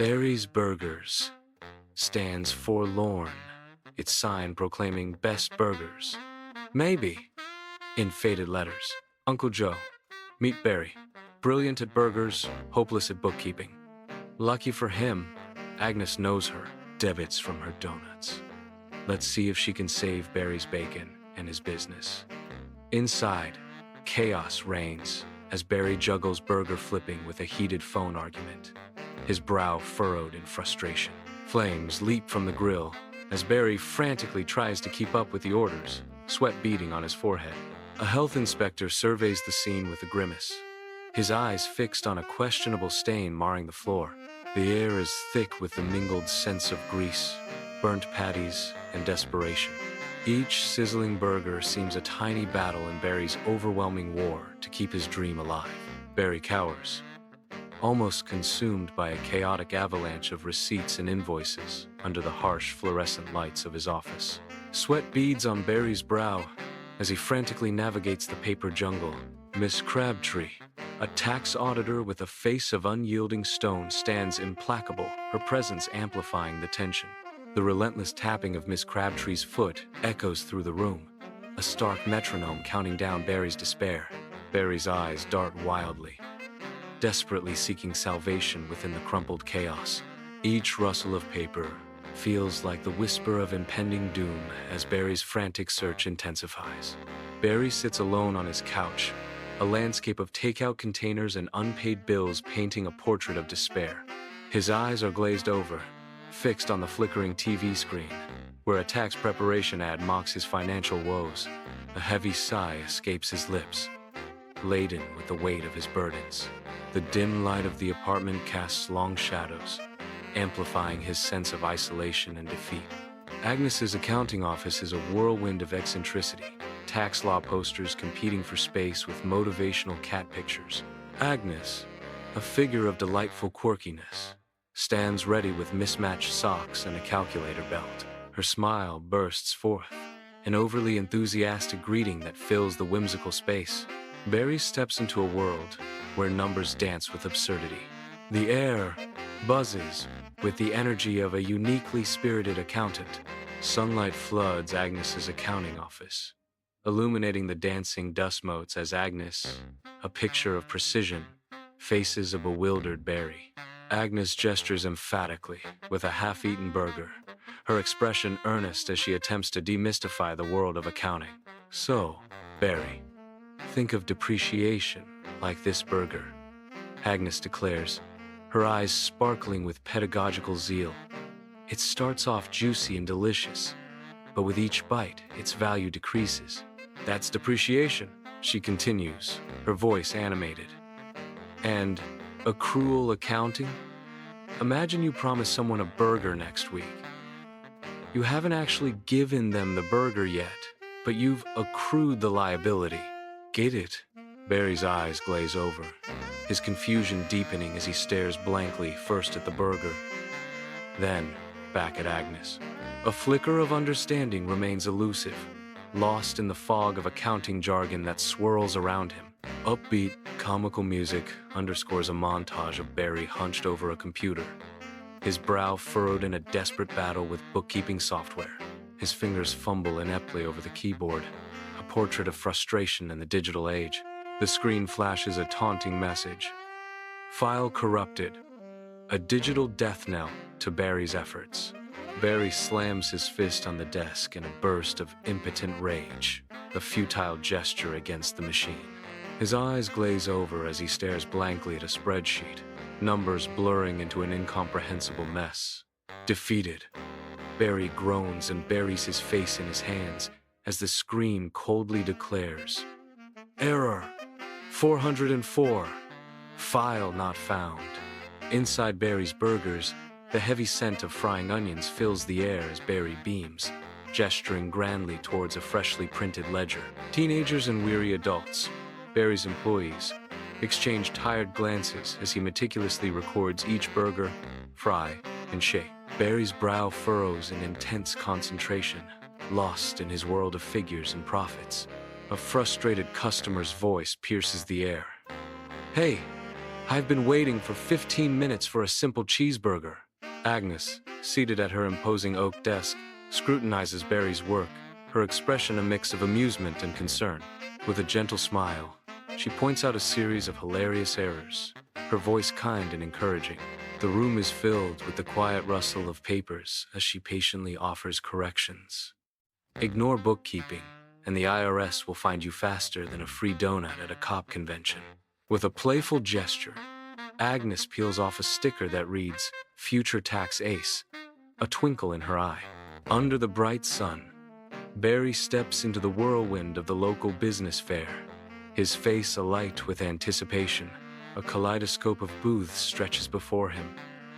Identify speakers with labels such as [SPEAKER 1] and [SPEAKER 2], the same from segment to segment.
[SPEAKER 1] Barry's Burgers stands forlorn, its sign proclaiming best burgers. Maybe, in faded letters. Uncle Joe, meet Barry. Brilliant at burgers, hopeless at bookkeeping. Lucky for him, Agnes knows her, debits from her donuts. Let's see if she can save Barry's bacon and his business. Inside, chaos reigns as Barry juggles burger flipping with a heated phone argument, his brow furrowed in frustration. Flames leap from the grill as Barry frantically tries to keep up with the orders, sweat beading on his forehead. A health inspector surveys the scene with a grimace, his eyes fixed on a questionable stain marring the floor. The air is thick with the mingled scents of grease, burnt patties, and desperation. Each sizzling burger seems a tiny battle in Barry's overwhelming war to keep his dream alive. Barry cowers, almost consumed by a chaotic avalanche of receipts and invoices under the harsh fluorescent lights of his office. Sweat beads on Barry's brow as he frantically navigates the paper jungle. Miss Crabtree, a tax auditor with a face of unyielding stone, stands implacable, her presence amplifying the tension. The relentless tapping of Miss Crabtree's foot echoes through the room, a stark metronome counting down Barry's despair. Barry's eyes dart wildly, desperately seeking salvation within the crumpled chaos. Each rustle of paper feels like the whisper of impending doom as Barry's frantic search intensifies. Barry sits alone on his couch, a landscape of takeout containers and unpaid bills painting a portrait of despair. His eyes are glazed over, fixed on the flickering TV screen, where a tax preparation ad mocks his financial woes. A heavy sigh escapes his lips, laden with the weight of his burdens. The dim light of the apartment casts long shadows, amplifying his sense of isolation and defeat. Agnes's accounting office is a whirlwind of eccentricity, tax law posters competing for space with motivational cat pictures. Agnes, a figure of delightful quirkiness, stands ready with mismatched socks and a calculator belt. Her smile bursts forth, an overly enthusiastic greeting that fills the whimsical space. Barry steps into a world where numbers dance with absurdity. The air buzzes with the energy of a uniquely spirited accountant. Sunlight floods Agnes's accounting office, illuminating the dancing dust motes as Agnes, a picture of precision, faces a bewildered Barry. Agnes gestures emphatically with a half-eaten burger, her expression earnest as she attempts to demystify the world of accounting. So, Barry, think of depreciation like this burger, Agnes declares, her eyes sparkling with pedagogical zeal. It starts off juicy and delicious, but with each bite, its value decreases. That's depreciation, she continues, her voice animated. And accrual accounting? Imagine you promise someone a burger next week. You haven't actually given them the burger yet, but you've accrued the liability. Get it? Barry's eyes glaze over, his confusion deepening as he stares blankly first at the burger, then back at Agnes. A flicker of understanding remains elusive, lost in the fog of accounting jargon that swirls around him. Upbeat, comical music underscores a montage of Barry hunched over a computer, his brow furrowed in a desperate battle with bookkeeping software. His fingers fumble ineptly over the keyboard, a portrait of frustration in the digital age. The screen flashes a taunting message. File corrupted. A digital death knell to Barry's efforts. Barry slams his fist on the desk in a burst of impotent rage, a futile gesture against the machine. His eyes glaze over as he stares blankly at a spreadsheet, numbers blurring into an incomprehensible mess. Defeated, Barry groans and buries his face in his hands as the screen coldly declares, "Error 404. File not found." Inside Barry's burgers, the heavy scent of frying onions fills the air as Barry beams, gesturing grandly towards a freshly printed ledger. Teenagers and weary adults, Barry's employees, exchange tired glances as he meticulously records each burger, fry, and shake. Barry's brow furrows in intense concentration, lost in his world of figures and profits. A frustrated customer's voice pierces the air. "Hey, I've been waiting for 15 minutes for a simple cheeseburger. Agnes, seated at her imposing oak desk, scrutinizes Barry's work, her expression a mix of amusement and concern. With a gentle smile, she points out a series of hilarious errors, her voice kind and encouraging. The room is filled with the quiet rustle of papers as she patiently offers corrections. Ignore bookkeeping, and the IRS will find you faster than a free donut at a cop convention. With a playful gesture, Agnes peels off a sticker that reads, Future Tax Ace, a twinkle in her eye. Under the bright sun, Barry steps into the whirlwind of the local business fair, his face alight with anticipation. A kaleidoscope of booths stretches before him,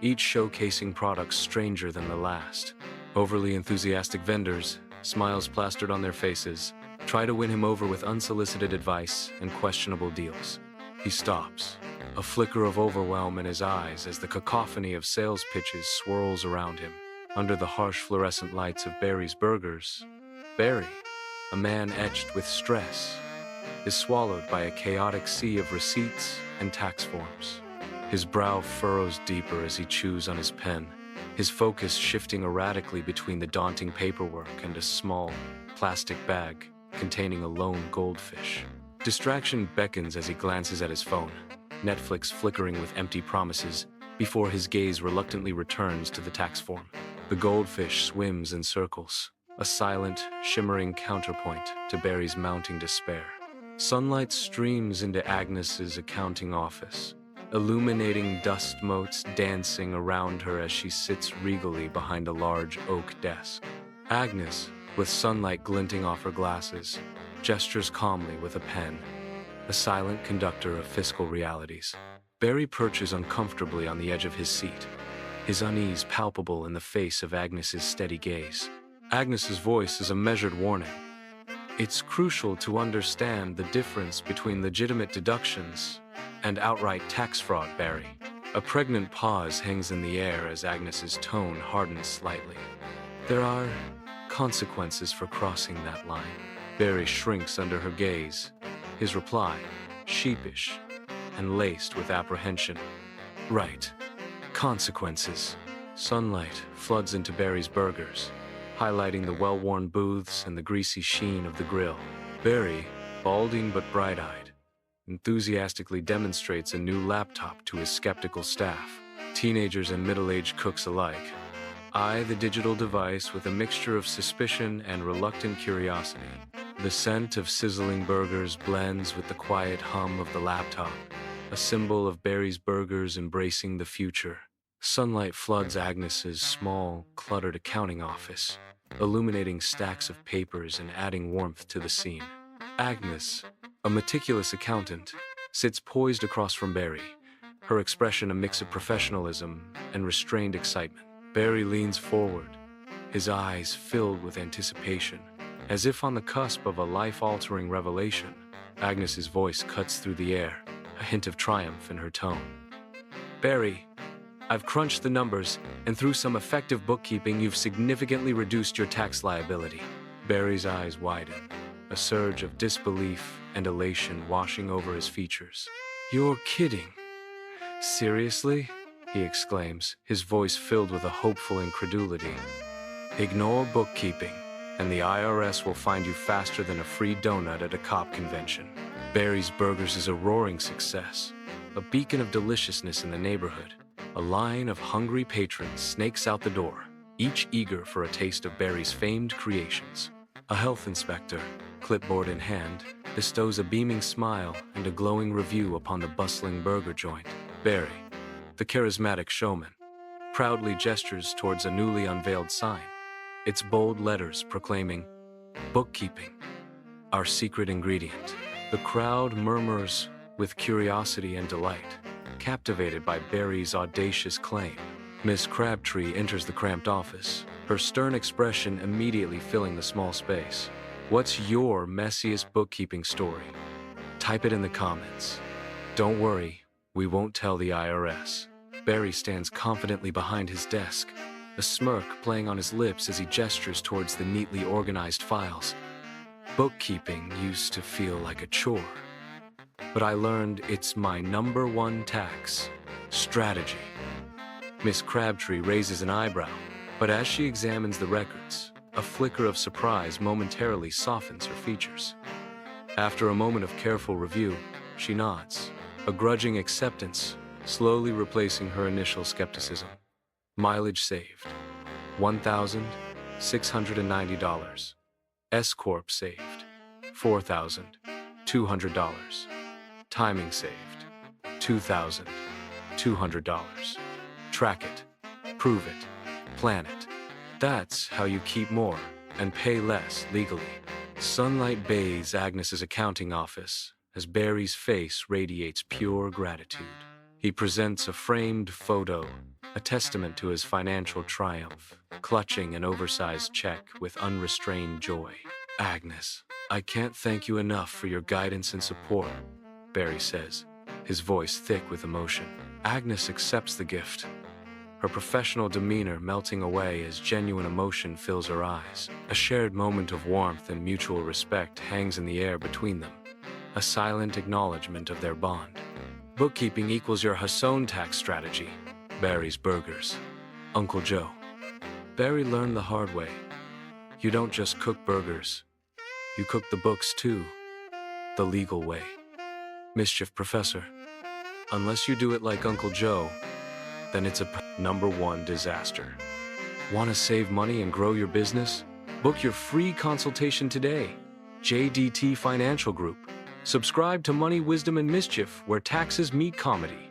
[SPEAKER 1] each showcasing products stranger than the last. Overly enthusiastic vendors, smiles plastered on their faces, try to win him over with unsolicited advice and questionable deals. He stops, a flicker of overwhelm in his eyes as the cacophony of sales pitches swirls around him. Under the harsh fluorescent lights of Barry's Burgers, Barry, a man etched with stress, is swallowed by a chaotic sea of receipts and tax forms. His brow furrows deeper as he chews on his pen, his focus shifting erratically between the daunting paperwork and a small, plastic bag containing a lone goldfish. Distraction beckons as he glances at his phone, Netflix flickering with empty promises before his gaze reluctantly returns to the tax form. The goldfish swims in circles, a silent, shimmering counterpoint to Barry's mounting despair. Sunlight streams into Agnes's accounting office, illuminating dust motes dancing around her as she sits regally behind a large oak desk. Agnes, with sunlight glinting off her glasses, gestures calmly with a pen, a silent conductor of fiscal realities. Barry perches uncomfortably on the edge of his seat, his unease palpable in the face of Agnes's steady gaze. Agnes's voice is a measured warning. It's crucial to understand the difference between legitimate deductions and outright tax fraud, Barry. A pregnant pause hangs in the air as Agnes's tone hardens slightly. There are consequences for crossing that line. Barry shrinks under her gaze, his reply sheepish and laced with apprehension. Right. Consequences. Sunlight floods into Barry's Burgers, highlighting the well-worn booths and the greasy sheen of the grill. Barry, balding but bright-eyed, enthusiastically demonstrates a new laptop to his skeptical staff. Teenagers and middle-aged cooks alike eye the digital device with a mixture of suspicion and reluctant curiosity. The scent of sizzling burgers blends with the quiet hum of the laptop, a symbol of Barry's Burgers embracing the future. Sunlight floods Agnes's small, cluttered accounting office, illuminating stacks of papers and adding warmth to the scene. Agnes, a meticulous accountant, sits poised across from Barry, her expression a mix of professionalism and restrained excitement. Barry leans forward, his eyes filled with anticipation, as if on the cusp of a life-altering revelation. Agnes's voice cuts through the air, a hint of triumph in her tone. Barry, I've crunched the numbers, and through some effective bookkeeping, you've significantly reduced your tax liability. Barry's eyes widen, a surge of disbelief and elation washing over his features. You're kidding. Seriously? He exclaims, his voice filled with a hopeful incredulity. Ignore bookkeeping, and the IRS will find you faster than a free donut at a cop convention. Barry's Burgers is a roaring success, a beacon of deliciousness in the neighborhood. A line of hungry patrons snakes out the door, each eager for a taste of Barry's famed creations. A health inspector, clipboard in hand, bestows a beaming smile and a glowing review upon the bustling burger joint. Barry, the charismatic showman, proudly gestures towards a newly unveiled sign, its bold letters proclaiming, Bookkeeping, our secret ingredient. The crowd murmurs with curiosity and delight, captivated by Barry's audacious claim. Miss Crabtree enters the cramped office, her stern expression immediately filling the small space. What's your messiest bookkeeping story? Type it in the comments. Don't worry, we won't tell the IRS. Barry stands confidently behind his desk, a smirk playing on his lips as he gestures towards the neatly organized files. Bookkeeping used to feel like a chore, but I learned it's my #1 tax strategy. Miss Crabtree raises an eyebrow, but as she examines the records, a flicker of surprise momentarily softens her features. After a moment of careful review, she nods, a grudging acceptance slowly replacing her initial skepticism. Mileage saved, $1,690. S-Corp saved, $4,200. Timing saved, $2,200. Track it, prove it, plan it. That's how you keep more and pay less legally. Sunlight bathes Agnes's accounting office as Barry's face radiates pure gratitude. He presents a framed photo, a testament to his financial triumph, clutching an oversized check with unrestrained joy. Agnes, I can't thank you enough for your guidance and support, Barry says, his voice thick with emotion. Agnes accepts the gift, her professional demeanor melting away as genuine emotion fills her eyes. A shared moment of warmth and mutual respect hangs in the air between them, a silent acknowledgement of their bond. Bookkeeping equals your Hasson tax strategy. Barry's Burgers. Uncle Joe. Barry learned the hard way. You don't just cook burgers. You cook the books too. The legal way. Mischief, Professor. Unless you do it like Uncle Joe, then it's a #1 disaster. Want to save money and grow your business? Book your free consultation today. JDT Financial Group. Subscribe to Money, Wisdom, and Mischief, where taxes meet comedy.